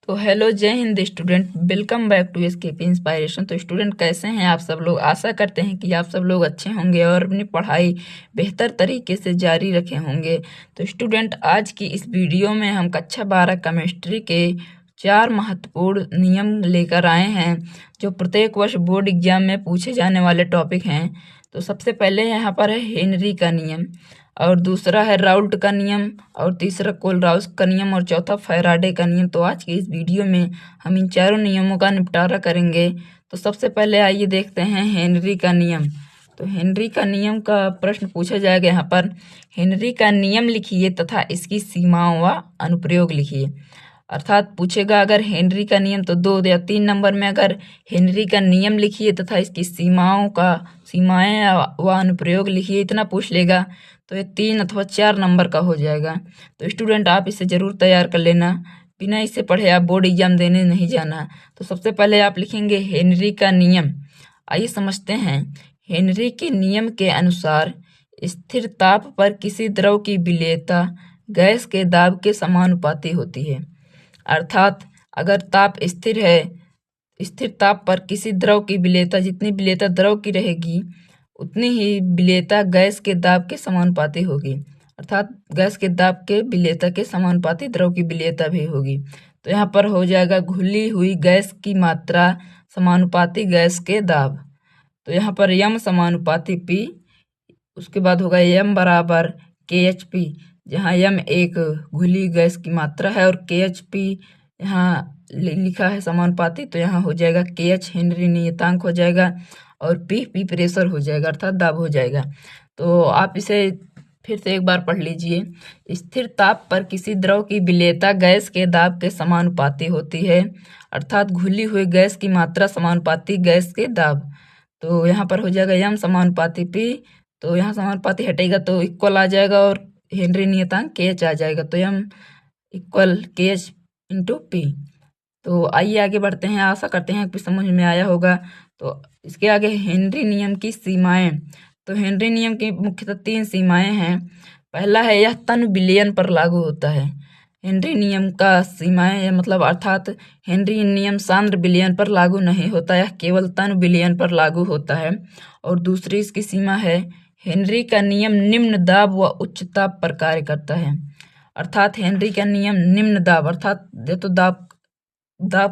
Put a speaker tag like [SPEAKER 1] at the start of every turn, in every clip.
[SPEAKER 1] तो hello, Jai Hind student. Welcome back to SKP inspiration. तो student, कैसे हैं आप सब लोग? आशा करते हैं कि आप सब लोग अच्छे होंगे और अपनी पढ़ाई बेहतर तरीके से जारी रखे होंगे। तो स्टूडेंट, आज की इस वीडियो में हम कक्षा 12 केमिस्ट्री के 4 महत्वपूर्ण नियम लेकर आए हैं जो प्रत्येक वर्ष बोर्ड एग्जाम में पूछे जाने वाले टॉपिक हैं। तो सबसे पहले यहाँ पर है हेनरी का नियम, और दूसरा है राउल्ट का नियम, और तीसरा कोलराउस का नियम, और चौथा फैराडे का नियम। तो आज की इस वीडियो में हम इन चारों नियमों का निपटारा करेंगे। तो सबसे पहले आइए देखते हैं हेनरी का नियम। तो हेनरी का नियम का प्रश्न पूछा जाएगा यहाँ पर। हेनरी का नियम लिखिए तथा इसकी सीमाओं व अनुप्रयोग लिखिए। अर्थात पूछेगा अगर हेनरी का नियम, तो 2 या 3 नंबर में अगर हेनरी का नियम लिखिए तथा इसकी सीमाएं व अनुप्रयोग लिखिए, इतना पूछ लेगा तो ये 3 अथवा 4 नंबर का हो जाएगा। तो स्टूडेंट, आप इसे जरूर तैयार कर लेना। बिना इसे पढ़े आप बोर्ड एग्जाम देने नहीं जाना। तो सबसे पहले आप लिखेंगे हेनरी का नियम। आइए समझते हैं। हेनरी के नियम के अनुसार स्थिर ताप पर किसी द्रव की विलेयता गैस के दाब के समानुपाती होती है। अर्थात अगर ताप स्थिर है, स्थिर ताप पर किसी द्रव की विलेयता, जितनी विलेयता द्रव की रहेगी उतनी ही विलेयता गैस के दाब के समानुपाती होगी। अर्थात गैस के दाब के विलेयता के समानुपाती द्रव की विलेयता भी होगी। तो यहाँ पर हो जाएगा घुली हुई गैस की मात्रा समानुपाती गैस के दाब। तो यहाँ पर यम समानुपाती पी, उसके बाद होगा यम बराबर के एच पी, जहाँ यम एक घुली गैस की मात्रा है और के एच पी यहाँ लिखा है समानुपाती। तो यहाँ हो जाएगा के एच हेनरी नियतांक हो जाएगा और पी प्रेशर हो जाएगा, अर्थात दाब हो जाएगा। तो आप इसे फिर से एक बार पढ़ लीजिए। स्थिर ताप पर किसी द्रव की विलेयता गैस के दाब के समानुपाती होती है, अर्थात घुली हुई गैस की मात्रा समानुपाती गैस के दाब। तो यहाँ पर हो जाएगा यम समानुपाती पी, तो यहाँ समानुपाती हटेगा तो इक्वल आ जाएगा और हेनरी नियतांक के एच आ जाएगा। तो यम इक्वल के एच इंटू पी। तो आइए आगे बढ़ते हैं। आशा करते हैं कि समझ में आया होगा। तो इसके आगे हेनरी नियम की सीमाएं। तो हेनरी नियम की मुख्यतः 3 सीमाएं हैं। पहला है यह तन बिलियन पर लागू होता है। हेनरी नियम का सीमाएं मतलब अर्थात हेनरी नियम सांद्र बिलियन पर लागू नहीं होता, यह केवल तन बिलियन पर लागू होता है। और दूसरी इसकी सीमा है हेनरी का नियम निम्न दाब व उच्च ताप पर कार्य करता है। अर्थात हेनरी का नियम निम्न दाब, अर्थात ये तो दाब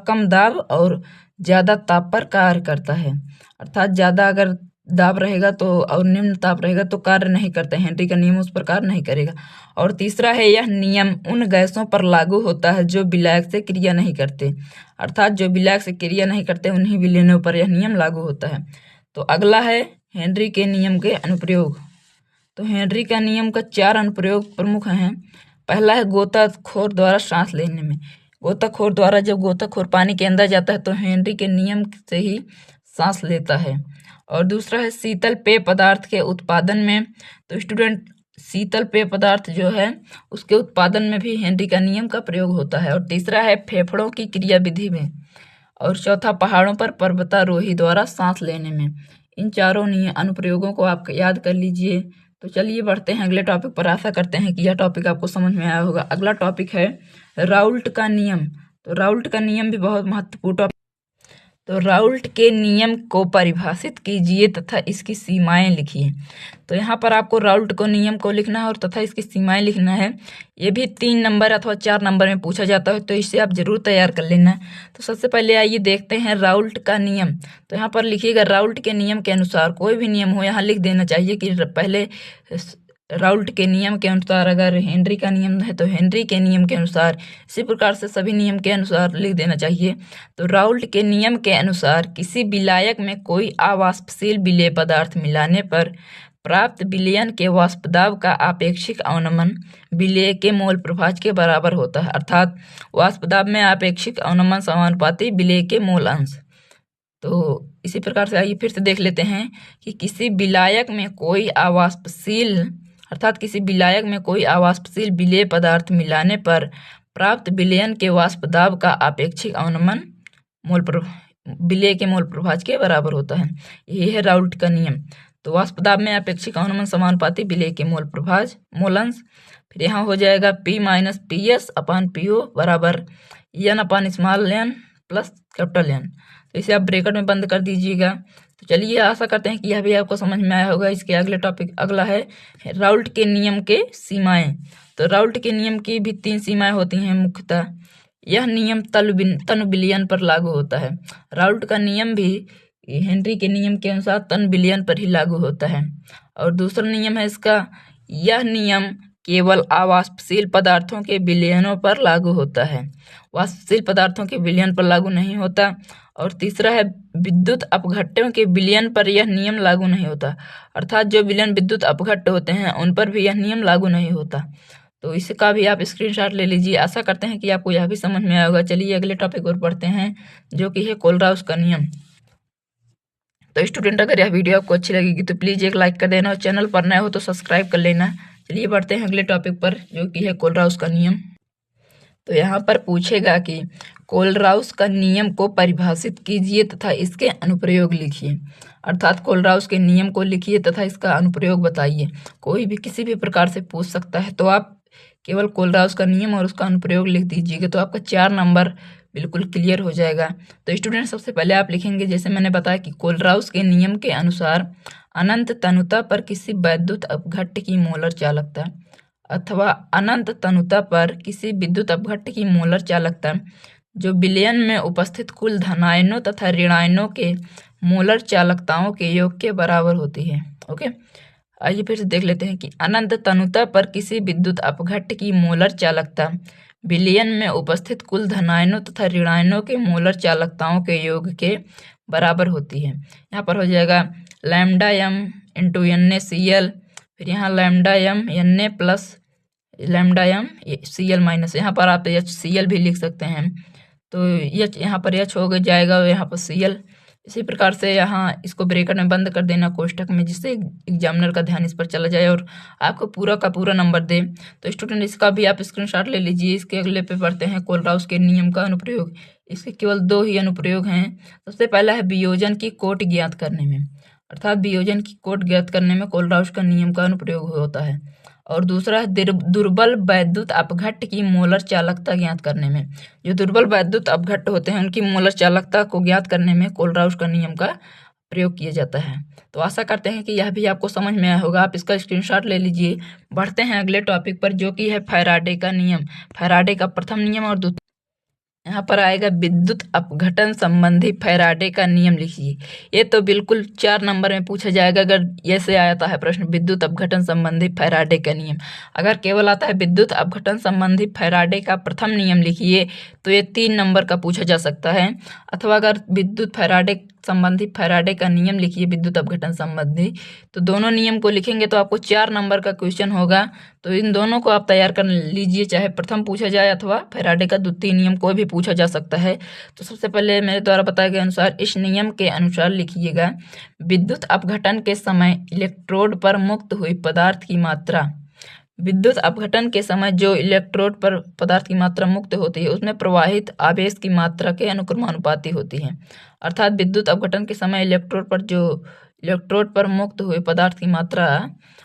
[SPEAKER 1] कम दाब और ज्यादा ताप पर कार्य करता है। अर्थात ज्यादा अगर दाब रहेगा तो और निम्न ताप रहेगा तो कार्य नहीं करता, हेनरी का नियम उस पर कार्य नहीं करेगा। और तीसरा है यह नियम उन गैसों पर लागू होता है जो विलायक से क्रिया नहीं करते, अर्थात जो विलायक से क्रिया नहीं करते उन्हीं विलयनों पर यह नियम लागू होता है। तो अगला है हेनरी के नियम के अनुप्रयोग। तो हेनरी का नियम का 4 अनुप्रयोग प्रमुख हैं। पहला है गोताखोर द्वारा सांस लेने में। गोताखोर द्वारा जब गोताखोर पानी के अंदर जाता है तो हेनरी के नियम से ही सांस लेता है। और दूसरा है शीतल पेय पदार्थ के उत्पादन में। तो स्टूडेंट, शीतल पेय पदार्थ जो है उसके उत्पादन में भी हेनरी का नियम का प्रयोग होता है। और तीसरा है फेफड़ों की क्रिया विधि में। और चौथा पहाड़ों पर पर्वतारोही द्वारा सांस लेने में। इन चारों अनुप्रयोगों को आप याद कर लीजिए। तो चलिए बढ़ते हैं अगले टॉपिक पर। आशा करते हैं कि यह टॉपिक आपको समझ में आया होगा। अगला टॉपिक है राउल्ट का नियम। तो राउल्ट का नियम भी बहुत महत्वपूर्ण टॉपिक। तो राउल्ट के नियम को परिभाषित कीजिए तथा इसकी सीमाएं लिखिए। तो यहाँ पर आपको राउल्ट को नियम को लिखना है और तथा इसकी सीमाएं लिखना है। ये भी 3 नंबर अथवा 4 नंबर में पूछा जाता है, तो इसे आप जरूर तैयार कर लेना। तो सबसे पहले आइए देखते हैं राउल्ट का नियम। तो यहाँ पर लिखिएगा राउल्ट के नियम के अनुसार। कोई भी नियम हो यहाँ लिख देना चाहिए कि पहले राउल्ट के नियम के अनुसार, अगर हेनरी का नियम है तो हेनरी के नियम के अनुसार, इसी प्रकार से सभी नियम के अनुसार लिख देना चाहिए। तो राउल्ट के नियम के अनुसार किसी विलायक में कोई अवाष्पशील विलेय पदार्थ मिलाने पर प्राप्त विलयन के वाष्पदाब का आपेक्षिक अवनमन विलेय के मोल प्रभाज के बराबर होता है। अर्थात वाष्पदाब में आपेक्षिक अवनमन समानुपाती विलेय के मोल अंश। तो इसी प्रकार से आइए फिर से देख लेते हैं कि किसी विलायक में कोई अवाष्पशील, अर्थात किसी विलायक में कोई अवाष्पशील विलेय पदार्थ मिलाने पर प्राप्त विलयन के वाष्पदाब का आपेक्षिक अवनमन विलेय के मोल प्रभाज के बराबर होता है। यही है राउल्ट का नियम। तो वाष्प दाब में अपेक्षिक अवनमन समानुपाती विलेय के मोल प्रभाज मोलंश। फिर यहाँ हो जाएगा P माइनस पी एस अपान PO बराबर n अपान small n plus capital N। तो इसे आप ब्रैकेट में बंद कर दीजिएगा। तो चलिए आशा करते हैं कि यह भी आपको समझ में आया होगा। इसके अगले टॉपिक अगला है राउल्ट के नियम के सीमाएं। तो राउल्ट के नियम की भी 3 सीमाएं होती हैं मुख्यतः। यह नियम तनु विलयन पर लागू होता है। राउल्ट का नियम भी हेनरी के नियम के अनुसार तन विलयन पर ही लागू होता है। और दूसरा नियम है इसका, यह नियम केवल अवाष्पशील पदार्थों के विलयनों पर लागू होता है, वाष्पशील पदार्थों के विलयन पर लागू नहीं होता। और तीसरा है विद्युत अपघट्टों के विलयन पर यह नियम लागू नहीं होता, अर्थात जो विलयन विद्युत अपघट्ट होते हैं उन पर भी यह नियम लागू नहीं होता। तो इसका भी आप स्क्रीनशॉट ले लीजिए। आशा करते हैं कि आपको यह भी समझ में आया होगा। चलिए अगले टॉपिक और पढ़ते हैं, जो कि है कोलराउस का नियम। तो स्टूडेंट, अगर यह वीडियो आपको अच्छी लगेगी तो प्लीज़ एक लाइक कर देना और चैनल पर नए हो तो सब्सक्राइब कर लेना। चलिए बढ़ते हैं अगले टॉपिक पर, जो कि है कोलराउस का नियम। तो यहाँ पर पूछेगा कि कोलराउस का नियम को परिभाषित कीजिए तथा इसके अनुप्रयोग लिखिए। अर्थात कोलराउस के नियम को लिखिए तथा इसका अनुप्रयोग बताइए। कोई भी किसी भी प्रकार से पूछ सकता है, तो आप केवल कोलराउस का नियम और उसका अनुप्रयोग लिख दीजिएगा, तो आपका 4 नंबर बिल्कुल क्लियर हो जाएगा। तो स्टूडेंट, सबसे पहले आप लिखेंगे, जैसे मैंने बताया कि कोलराउस के नियम के अनुसार अनंत तनुता पर किसी वैद्युत अपघट्ट की मोलर चालकता अथवा अनंत तनुता पर किसी विद्युत अपघट्ट की मोलर चालकता जो विलयन में उपस्थित कुल धनायनों तथा ऋणायनों के मोलर चालकताओं के योग के बराबर होती है। ओके, आइए फिर से देख लेते हैं कि अनंत तनुता पर किसी विद्युत अपघट्ट की मोलर चालकता विलयन में उपस्थित कुल धनायनों तथा ऋणायनों के मोलर चालकताओं के योग के बराबर होती है। यहाँ पर हो जाएगा लैम्डा m इंटू NaCl, फिर यहाँ lambda m Na plus lambda m Cl minus, यहाँ पर आप HCl भी लिख सकते हैं। तो यहाँ पर H हो जाएगा और यहाँ पर Cl। इसी प्रकार से यहाँ इसको ब्रैकेट में बंद कर देना कोष्टक में, जिससे एग्जामिनर का ध्यान इस पर चला जाए और आपको पूरा का पूरा नंबर दे। तो स्टूडेंट, इसका भी आप स्क्रीनशॉट ले लीजिए। इसके अगले पे पढ़ते हैं कोलराउस के नियम का अनुप्रयोग। इसके केवल 2 ही अनुप्रयोग हैं। सबसे पहला है वियोजन की कोट ज्ञात करने में, अर्थात वियोजन की कोट ज्ञात करने में कोलराउस का नियम का अनुप्रयोग होता है। और दूसरा है दुर्बल वैद्युत अपघट्ट की मोलर चालकता ज्ञात करने में। जो दुर्बल वैद्युत अपघट्ट होते हैं उनकी मोलर चालकता को ज्ञात करने में कोलराउस का नियम का प्रयोग किया जाता है। तो आशा करते हैं कि यह भी आपको समझ में आया होगा। आप इसका स्क्रीनशॉट ले लीजिए। बढ़ते हैं अगले टॉपिक पर, जो कि है फैराडे का नियम। फैराडे का प्रथम नियम और यहाँ पर आएगा विद्युत अपघटन संबंधी फैराडे का नियम लिखिए। ये तो बिल्कुल 4 नंबर में पूछा जाएगा अगर ये से आता है प्रश्न, विद्युत अपघटन संबंधी फैराडे का नियम। अगर केवल आता है विद्युत अपघटन संबंधी फैराडे का प्रथम नियम लिखिए, तो ये 3 नंबर का पूछा जा सकता है। अथवा अगर विद्युत फैराडे संबंधी फैराडे का नियम लिखिए विद्युत अपघटन संबंधी, तो दोनों नियम को लिखेंगे तो आपको 4 नंबर का क्वेश्चन होगा। तो इन दोनों को आप तैयार कर लीजिए, चाहे प्रथम पूछा जाए अथवा फैराडे का द्वितीय नियम कोई भी पूछा जा सकता है। तो सबसे पहले मेरे द्वारा बताए गए अनुसार इस नियम के अनुसार लिखिएगा, विद्युत अपघटन के समय इलेक्ट्रोड पर मुक्त हुई पदार्थ की मात्रा, विद्युत अपघटन के समय जो इलेक्ट्रोड पर पदार्थ की मात्रा मुक्त होती है उसमें प्रवाहित आवेश की मात्रा के अनुक्रमानुपाती होती है। अर्थात विद्युत अपघटन के समय इलेक्ट्रोड पर मुक्त हुए पदार्थ की मात्रा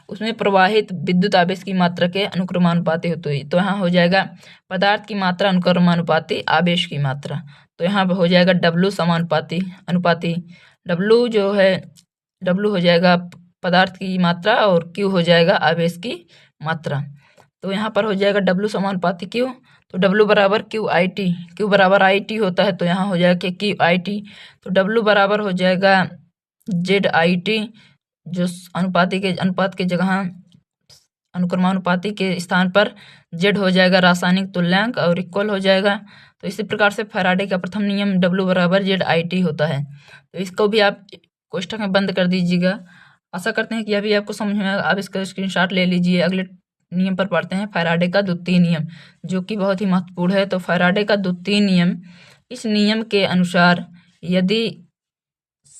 [SPEAKER 1] उसमें प्रवाहित विद्युत आवेश की मात्रा के अनुक्रमानुपाती होती है। तो यहाँ हो जाएगा पदार्थ की मात्रा अनुक्रमानुपाती आवेश की मात्रा। तो यहाँ पर हो जाएगा W समानुपाती अनुपाती, W जो है W हो जाएगा पदार्थ की मात्रा और Q हो जाएगा आवेश की मात्रा। तो यहाँ पर हो जाएगा W समानुपाती Q, तो W बराबर QIT, Q बराबर IT होता है, तो यहाँ हो जाएगा QIT। तो W बराबर हो जाएगा ZIT, जो अनुपात के जगह अनुक्रमानुपाती के स्थान पर Z हो जाएगा रासायनिक तुल्यांक और इक्वल हो जाएगा। तो इसी प्रकार से फैराडे का प्रथम नियम W बराबर ZIT होता है। तो इसको भी आप कोष्ठक में बंद कर दीजिएगा। आशा करते हैं कि अभी आपको समझ में आएगा। आप इसका स्क्रीनशॉट ले लीजिए। अगले नियम पर पढ़ते हैं फैराडे का द्वितीय नियम, जो कि बहुत ही महत्वपूर्ण है। तो फैराडे का द्वितीय नियम, इस नियम के अनुसार यदि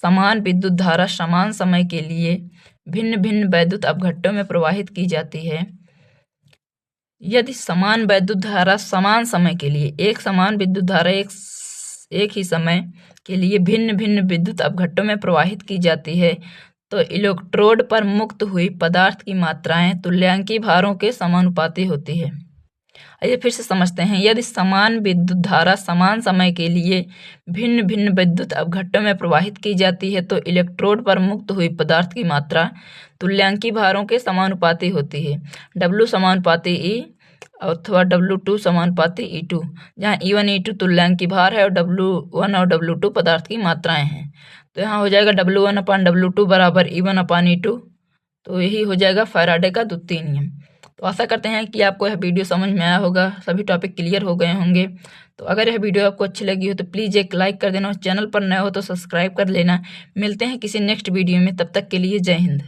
[SPEAKER 1] समान विद्युत धारा समान समय के लिए भिन्न भिन्न वैद्युत अपघट्टों में प्रवाहित की जाती है, यदि समान वैद्युत धारा समान समय के लिए, एक समान विद्युत धारा एक ही समय के लिए भिन्न भिन्न विद्युत अपघट्टों में प्रवाहित की जाती है, तो इलेक्ट्रोड पर मुक्त हुई पदार्थ की मात्राएं तुल्यांकी भारों के समानुपाती होती है। आइए फिर से समझते हैं। यदि समान विद्युत धारा समान समय के लिए भिन्न भिन्न विद्युत अवघट्टों में प्रवाहित की जाती है तो इलेक्ट्रोड पर मुक्त हुई पदार्थ की मात्रा तुल्यांकी भारों के समानुपाती होती है। W समानुपाती E अथवा W2 समानुपाती E2, जहाँ E1 E2 तुल्यांकी भार है और W1 और W2 पदार्थ की मात्राएं हैं। तो यहाँ हो जाएगा W1 अपान W2 बराबर E1 अपान E2। तो यही हो जाएगा फैराडे का द्वितीय नियम। तो आशा करते हैं कि आपको यह वीडियो समझ में आया होगा, सभी टॉपिक क्लियर हो गए होंगे। तो अगर यह वीडियो आपको अच्छी लगी हो तो प्लीज़ एक लाइक कर देना और चैनल पर नए हो तो सब्सक्राइब कर लेना। मिलते हैं किसी नेक्स्ट वीडियो में, तब तक के लिए जय हिंद।